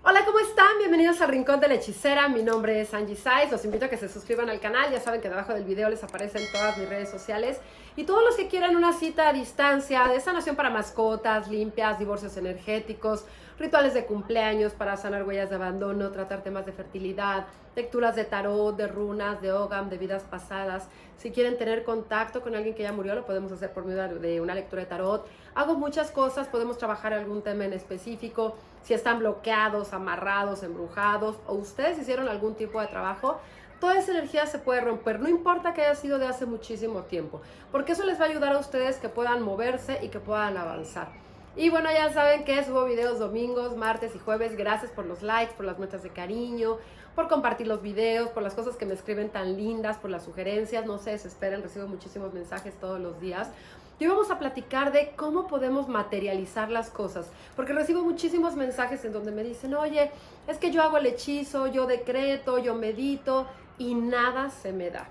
Hola, ¿cómo están? Bienvenidos al Rincón de la Hechicera. Mi nombre es Angie Saiz. Los invito a que se suscriban al canal. Ya saben que debajo del video les aparecen todas mis redes sociales. Y todos los que quieran una cita a distancia de sanación para mascotas, limpias, divorcios energéticos, rituales de cumpleaños para sanar huellas de abandono, tratar temas de fertilidad, lecturas de tarot, de runas, de Ogam, de vidas pasadas. Si quieren tener contacto con alguien que ya murió, lo podemos hacer por medio de una lectura de tarot. Hago muchas cosas, podemos trabajar algún tema en específico. Si están bloqueados, amarrados, embrujados, o ustedes hicieron algún tipo de trabajo, toda esa energía se puede romper, no importa que haya sido de hace muchísimo tiempo, porque eso les va a ayudar a ustedes que puedan moverse y que puedan avanzar. Y bueno, ya saben que subo videos domingos, martes y jueves. Gracias por los likes, por las muestras de cariño, por compartir los videos, por las cosas que me escriben tan lindas, por las sugerencias. No se desesperen, recibo muchísimos mensajes todos los días. Y vamos a platicar de cómo podemos materializar las cosas, porque recibo muchísimos mensajes en donde me dicen, oye, es que yo hago el hechizo, yo decreto, yo medito y nada se me da.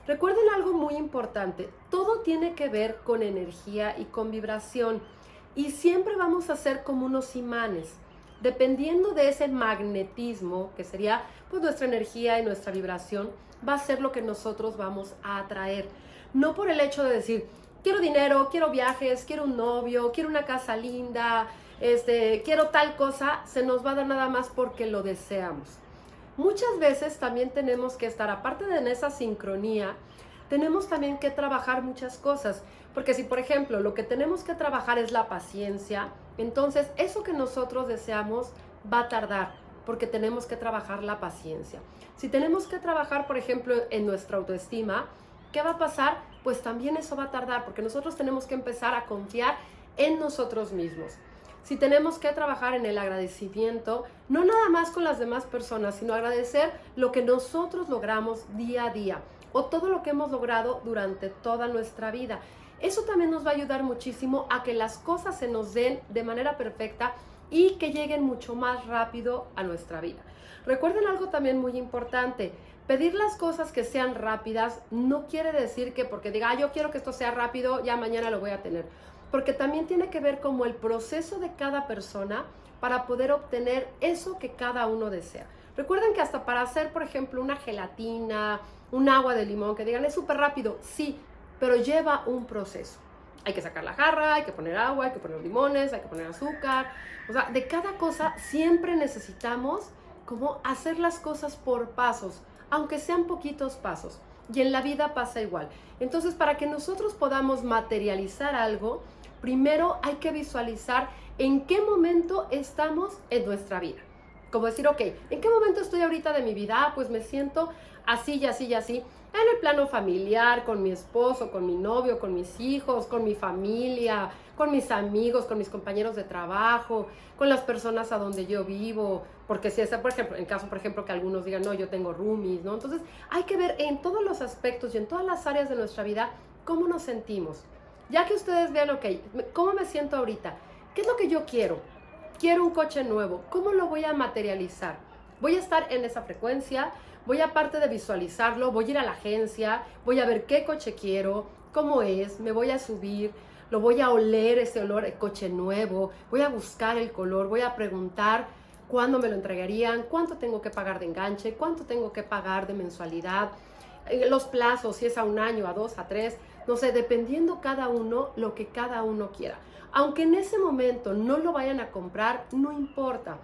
Recuerden algo muy importante, todo tiene que ver con energía y con vibración, y siempre vamos a ser como unos imanes, dependiendo de ese magnetismo, que sería pues nuestra energía y nuestra vibración, va a ser lo que nosotros vamos a atraer. No por el hecho de decir, quiero dinero, quiero viajes, quiero un novio, quiero una casa linda, quiero tal cosa, se nos va a dar nada más porque lo deseamos. Muchas veces también tenemos que estar, aparte de en esa sincronía, tenemos también que trabajar muchas cosas, porque si por ejemplo lo que tenemos que trabajar es la paciencia, entonces eso que nosotros deseamos va a tardar, porque tenemos que trabajar la paciencia. Si tenemos que trabajar, por ejemplo, en nuestra autoestima, ¿qué va a pasar? Pues también eso va a tardar, porque nosotros tenemos que empezar a confiar en nosotros mismos. Si tenemos que trabajar en el agradecimiento, no nada más con las demás personas, sino agradecer lo que nosotros logramos día a día o todo lo que hemos logrado durante toda nuestra vida. Eso también nos va a ayudar muchísimo a que las cosas se nos den de manera perfecta y que lleguen mucho más rápido a nuestra vida. Recuerden algo también muy importante. Pedir las cosas que sean rápidas no quiere decir que porque diga, yo quiero que esto sea rápido, ya mañana lo voy a tener. Porque también tiene que ver como el proceso de cada persona para poder obtener eso que cada uno desea. Recuerden que hasta para hacer, por ejemplo, una gelatina, un agua de limón, que digan, es súper rápido, sí, pero lleva un proceso. Hay que sacar la jarra, hay que poner agua, hay que poner limones, hay que poner azúcar. O sea, de cada cosa siempre necesitamos como hacer las cosas por pasos, aunque sean poquitos pasos. Y en la vida pasa igual. Entonces, para que nosotros podamos materializar algo, primero hay que visualizar en qué momento estamos en nuestra vida. Como decir, ok, ¿en qué momento estoy ahorita de mi vida? Pues me siento así y así y así. En el plano familiar, con mi esposo, con mi novio, con mis hijos, con mi familia, con mis amigos, con mis compañeros de trabajo, con las personas a donde yo vivo. Porque si es, por ejemplo, en caso, por ejemplo, que algunos digan, no, yo tengo roomies, ¿no? Entonces, hay que ver en todos los aspectos y en todas las áreas de nuestra vida cómo nos sentimos. Ya que ustedes vean, ok, ¿cómo me siento ahorita? ¿Qué es lo que yo quiero? Quiero un coche nuevo. ¿Cómo lo voy a materializar? Voy a estar en esa frecuencia, voy aparte de visualizarlo, voy a ir a la agencia, voy a ver qué coche quiero, cómo es, me voy a subir, lo voy a oler, ese olor de coche nuevo, voy a buscar el color, voy a preguntar cuándo me lo entregarían, cuánto tengo que pagar de enganche, cuánto tengo que pagar de mensualidad, los plazos, si es a 1 año, a 2, a 3, no sé, dependiendo cada uno lo que cada uno quiera. Aunque en ese momento no lo vayan a comprar, no importa,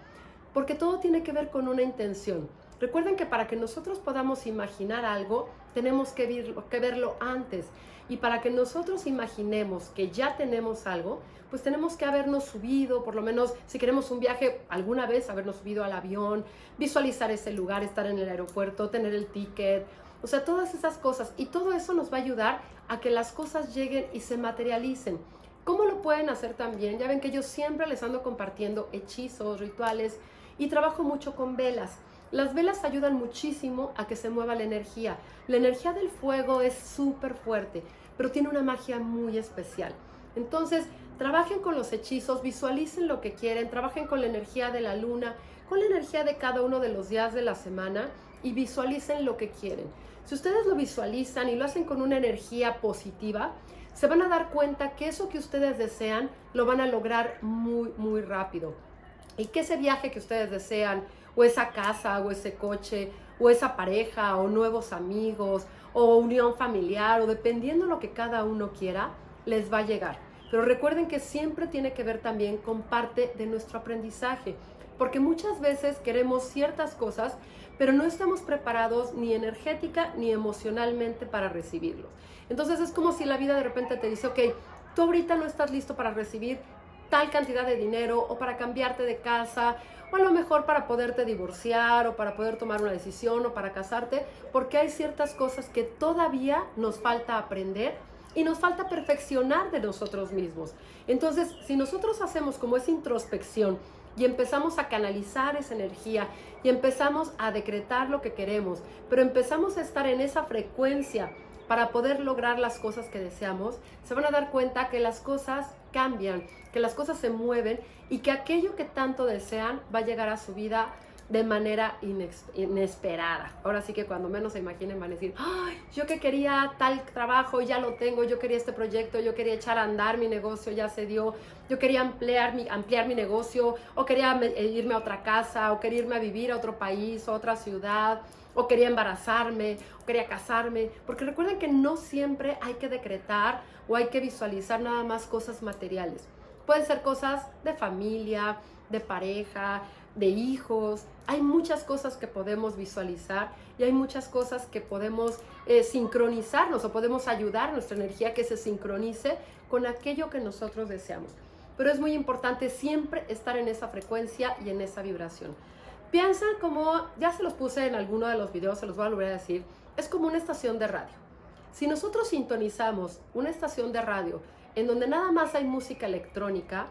porque todo tiene que ver con una intención. Recuerden que para que nosotros podamos imaginar algo, tenemos que verlo antes. Y para que nosotros imaginemos que ya tenemos algo, pues tenemos que habernos subido, por lo menos si queremos un viaje, alguna vez habernos subido al avión, visualizar ese lugar, estar en el aeropuerto, tener el ticket, o sea, todas esas cosas. Y todo eso nos va a ayudar a que las cosas lleguen y se materialicen. ¿Cómo lo pueden hacer también? Ya ven que yo siempre les ando compartiendo hechizos, rituales y trabajo mucho con velas. Las velas ayudan muchísimo a que se mueva la energía. La energía del fuego es súper fuerte, pero tiene una magia muy especial. Entonces, trabajen con los hechizos, visualicen lo que quieren, trabajen con la energía de la luna, con la energía de cada uno de los días de la semana y visualicen lo que quieren. Si ustedes lo visualizan y lo hacen con una energía positiva, se van a dar cuenta que eso que ustedes desean lo van a lograr muy, muy rápido. y que ese viaje que ustedes desean, o esa casa, o ese coche, o esa pareja, o nuevos amigos, o unión familiar, o dependiendo lo que cada uno quiera, les va a llegar. Pero recuerden que siempre tiene que ver también con parte de nuestro aprendizaje, porque muchas veces queremos ciertas cosas, pero no estamos preparados ni energética ni emocionalmente para recibirlos. Entonces es como si la vida de repente te dice, ok, tú ahorita no estás listo para recibir tal cantidad de dinero, o para cambiarte de casa, o a lo mejor para poderte divorciar, o para poder tomar una decisión, o para casarte, porque hay ciertas cosas que todavía nos falta aprender y nos falta perfeccionar de nosotros mismos. Entonces, si nosotros hacemos como esa introspección y empezamos a canalizar esa energía y empezamos a decretar lo que queremos, pero empezamos a estar en esa frecuencia para poder lograr las cosas que deseamos, se van a dar cuenta que las cosas cambian, que las cosas se mueven y que aquello que tanto desean va a llegar a su vida de manera inesperada. Ahora sí que cuando menos se imaginen van a decir, ¡ay! Yo que quería tal trabajo, ya lo tengo, yo quería este proyecto, yo quería echar a andar mi negocio, ya se dio, yo quería ampliar mi negocio, o quería irme a otra casa, o quería irme a vivir a otro país, a otra ciudad, o quería embarazarme, o quería casarme, porque recuerden que no siempre hay que decretar o hay que visualizar nada más cosas materiales. Pueden ser cosas de familia, de pareja, de hijos. Hay muchas cosas que podemos visualizar y hay muchas cosas que podemos sincronizarnos, o podemos ayudar a nuestra energía que se sincronice con aquello que nosotros deseamos. Pero es muy importante siempre estar en esa frecuencia y en esa vibración. Piensan como, ya se los puse en alguno de los videos, se los voy a volver a decir, es como una estación de radio. Si nosotros sintonizamos una estación de radio en donde nada más hay música electrónica,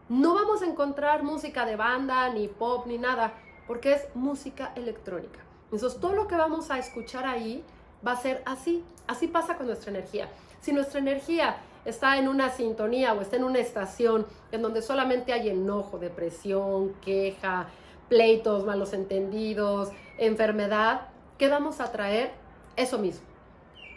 no vamos a encontrar música de banda, ni pop, ni nada, porque es música electrónica. Entonces, todo lo que vamos a escuchar ahí va a ser así. Así pasa con nuestra energía. Si nuestra energía está en una sintonía o está en una estación en donde solamente hay enojo, depresión, queja, pleitos, malos entendidos, enfermedad, ¿qué vamos a traer? Eso mismo.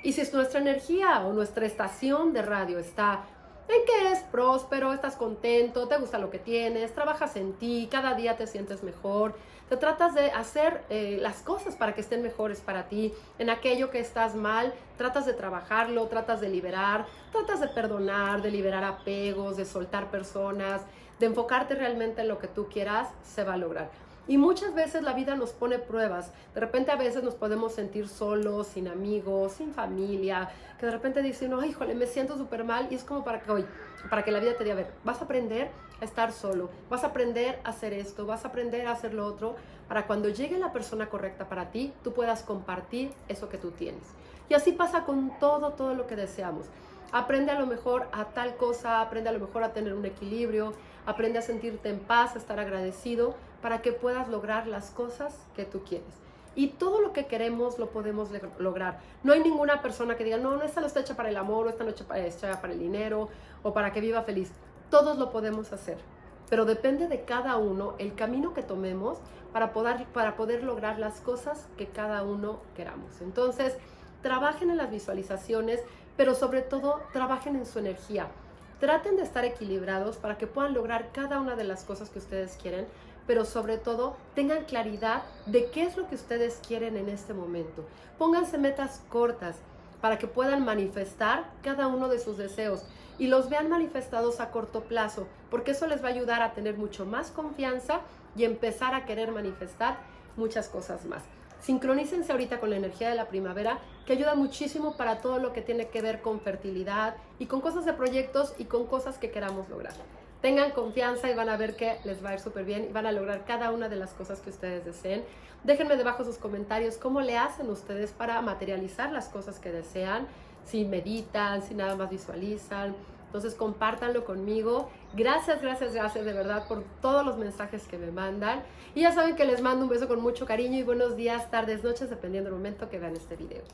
Y si es nuestra energía o nuestra estación de radio está en que eres próspero, estás contento, te gusta lo que tienes, trabajas en ti, cada día te sientes mejor, te tratas de hacer las cosas para que estén mejores para ti, en aquello que estás mal, tratas de trabajarlo, tratas de liberar, tratas de perdonar, de liberar apegos, de soltar personas, de enfocarte realmente en lo que tú quieras, se va a lograr. Y muchas veces la vida nos pone pruebas. De repente a veces nos podemos sentir solos, sin amigos, sin familia, que de repente dicen, no, híjole, me siento súper mal. Y es como para que la vida te diga, a ver, vas a aprender a estar solo, vas a aprender a hacer esto, vas a aprender a hacer lo otro, para cuando llegue la persona correcta para ti, tú puedas compartir eso que tú tienes. Y así pasa con todo lo que deseamos. Aprende a lo mejor a tal cosa, aprende a lo mejor a tener un equilibrio, aprende a sentirte en paz, a estar agradecido, para que puedas lograr las cosas que tú quieres. Y todo lo que queremos lo podemos lograr. No hay ninguna persona que diga, no, esta no está hecha para el amor, o esta no está hecha para el dinero, o para que viva feliz. Todos lo podemos hacer, pero depende de cada uno el camino que tomemos para poder lograr las cosas que cada uno queramos. Entonces, trabajen en las visualizaciones, pero sobre todo trabajen en su energía. Traten de estar equilibrados para que puedan lograr cada una de las cosas que ustedes quieren, pero sobre todo tengan claridad de qué es lo que ustedes quieren en este momento. Pónganse metas cortas para que puedan manifestar cada uno de sus deseos y los vean manifestados a corto plazo, porque eso les va a ayudar a tener mucho más confianza y empezar a querer manifestar muchas cosas más. Sincronícense ahorita con la energía de la primavera, que ayuda muchísimo para todo lo que tiene que ver con fertilidad y con cosas de proyectos y con cosas que queramos lograr. Tengan confianza y van a ver que les va a ir súper bien y van a lograr cada una de las cosas que ustedes deseen. Déjenme debajo sus comentarios cómo le hacen ustedes para materializar las cosas que desean, si meditan, si nada más visualizan. Entonces compártanlo conmigo. Gracias de verdad por todos los mensajes que me mandan. Y ya saben que les mando un beso con mucho cariño y buenos días, tardes, noches, dependiendo del momento que vean este video.